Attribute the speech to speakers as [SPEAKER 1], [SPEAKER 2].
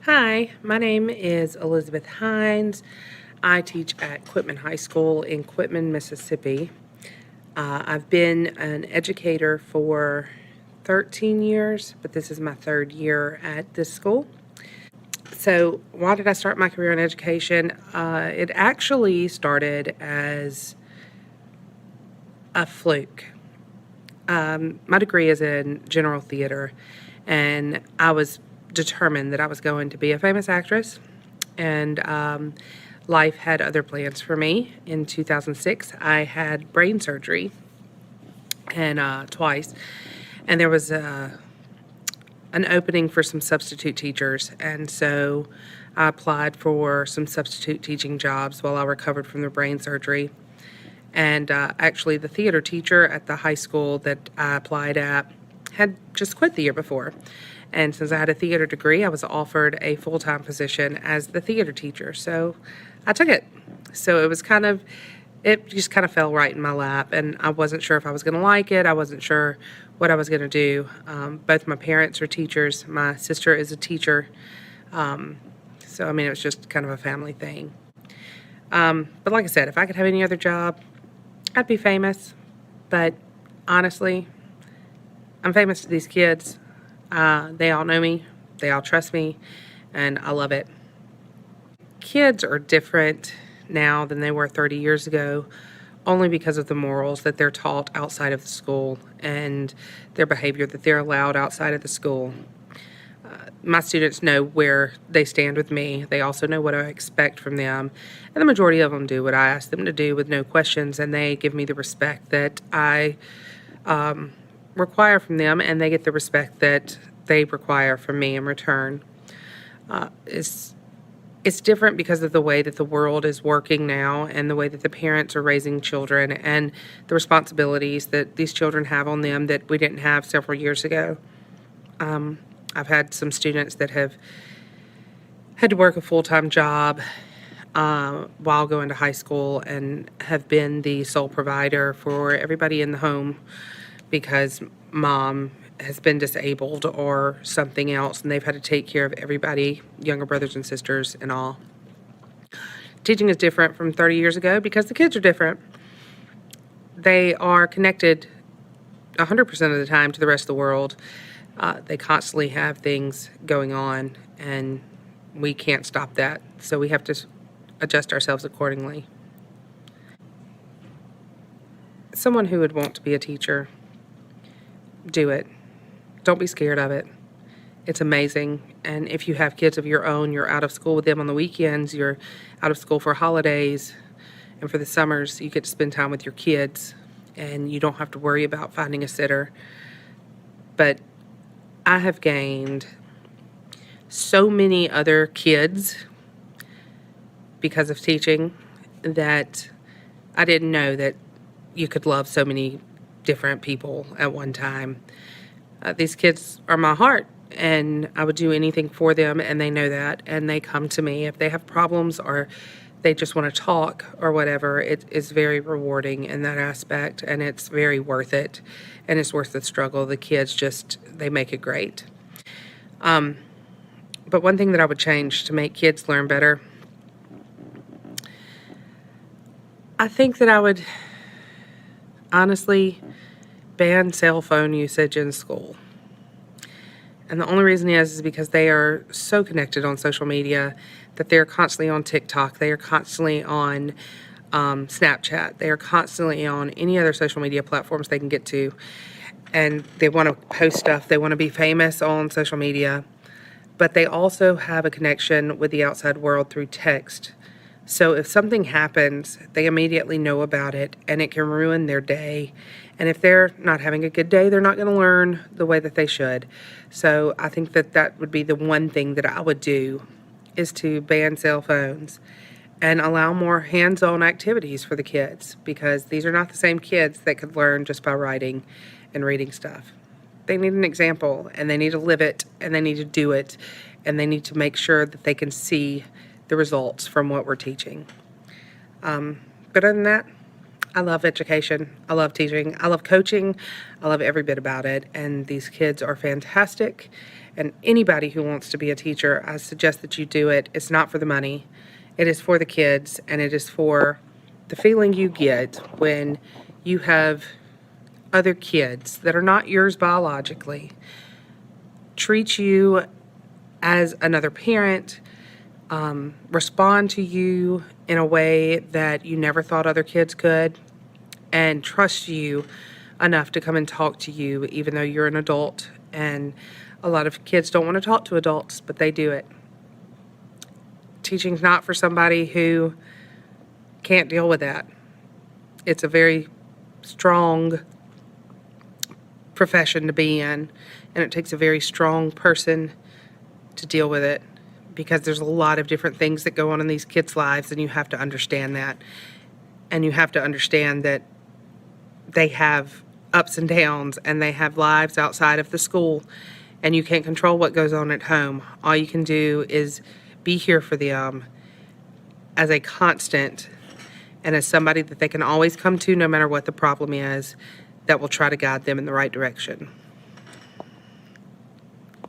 [SPEAKER 1] Hi, my name is Elizabeth Hines. I teach at Quitman High School in Quitman, Mississippi. I've been an educator for 13 years, but this is my third year at this school. So, why did I start my career in education? It actually started as a fluke. My degree is in general theater, and I was determined that I was going to be a famous actress. And life had other plans for me. In 2006, I had brain surgery, and twice, and there was an opening for some substitute teachers, and so I applied for some substitute teaching jobs while I recovered from the brain surgery. And actually, the theater teacher at the high school that I applied at had just quit the year before. And since I had a theater degree, I was offered a full-time position as the theater teacher. So I took it. So it just kind of fell right in my lap. And I wasn't sure if I was going to like it. I wasn't sure what I was going to do. Both my parents are teachers. My sister is a teacher. So, I mean, it was just kind of a family thing. But like I said, if I could have any other job, I'd be famous. But honestly, I'm famous to these kids. They all know me, they all trust me, and I love it. Kids are different now than they were 30 years ago, only because of the morals that they're taught outside of the school and their behavior that they're allowed outside of the school. My students know where they stand with me. They also know what I expect from them. And the majority of them do what I ask them to do with no questions, and they give me the respect that I require from them, and they get the respect that they require from me in return. It's different because of the way that the world is working now and the way that the parents are raising children and the responsibilities that these children have on them that we didn't have several years ago. I've had some students that have had to work a full-time job while going to high school and have been the sole provider for everybody in the home because mom has been disabled or something else, and they've had to take care of everybody, younger brothers and sisters and all. Teaching is different from 30 years ago because the kids are different. They are connected 100% of the time to the rest of the world. They constantly have things going on, and we can't stop that. So we have to adjust ourselves accordingly. Someone who would want to be a teacher, do it. Don't be scared of it. It's amazing. And if you have kids of your own, you're out of school with them on the weekends, you're out of school for holidays, and for the summers, you get to spend time with your kids, and you don't have to worry about finding a sitter. But I have gained so many other kids because of teaching that I didn't know that you could love so many different people at one time. These kids are my heart, and I would do anything for them, and they know that, and they come to me if they have problems or they just want to talk or whatever. It is very rewarding in that aspect, and it's very worth it, and it's worth the struggle. The kids they make it great. But one thing that I would change to make kids learn better, I think that I would honestly ban cell phone usage in school. And the only reason is because they are so connected on social media that they're constantly on TikTok. They are constantly on Snapchat. They are constantly on any other social media platforms they can get to. And they want to post stuff. They want to be famous on social media. But they also have a connection with the outside world through text. So if something happens, they immediately know about it, and it can ruin their day. And if they're not having a good day, they're not going to learn the way that they should. So I think that that would be the one thing that I would do, is to ban cell phones and allow more hands-on activities for the kids, because these are not the same kids that could learn just by writing and reading stuff. They need an example, and they need to live it, and they need to do it, and they need to make sure that they can see the results from what we're teaching. But other than that, I love education. I love teaching. I love coaching. I love every bit about it. And these kids are fantastic. And anybody who wants to be a teacher, I suggest that you do it. It's not for the money, it is for the kids, and it is for the feeling you get when you have other kids that are not yours biologically treat you as another parent, respond to you in a way that you never thought other kids could, and trust you enough to come and talk to you, even though you're an adult. And a lot of kids don't want to talk to adults, but they do it. Teaching's not for somebody who can't deal with that. It's a very strong profession to be in, and it takes a very strong person to deal with it, because there's a lot of different things that go on in these kids' lives, and you have to understand that. And you have to understand that they have ups and downs, and they have lives outside of the school, and you can't control what goes on at home. All you can do is be here for them as a constant and as somebody that they can always come to no matter what the problem is, that will try to guide them in the right direction.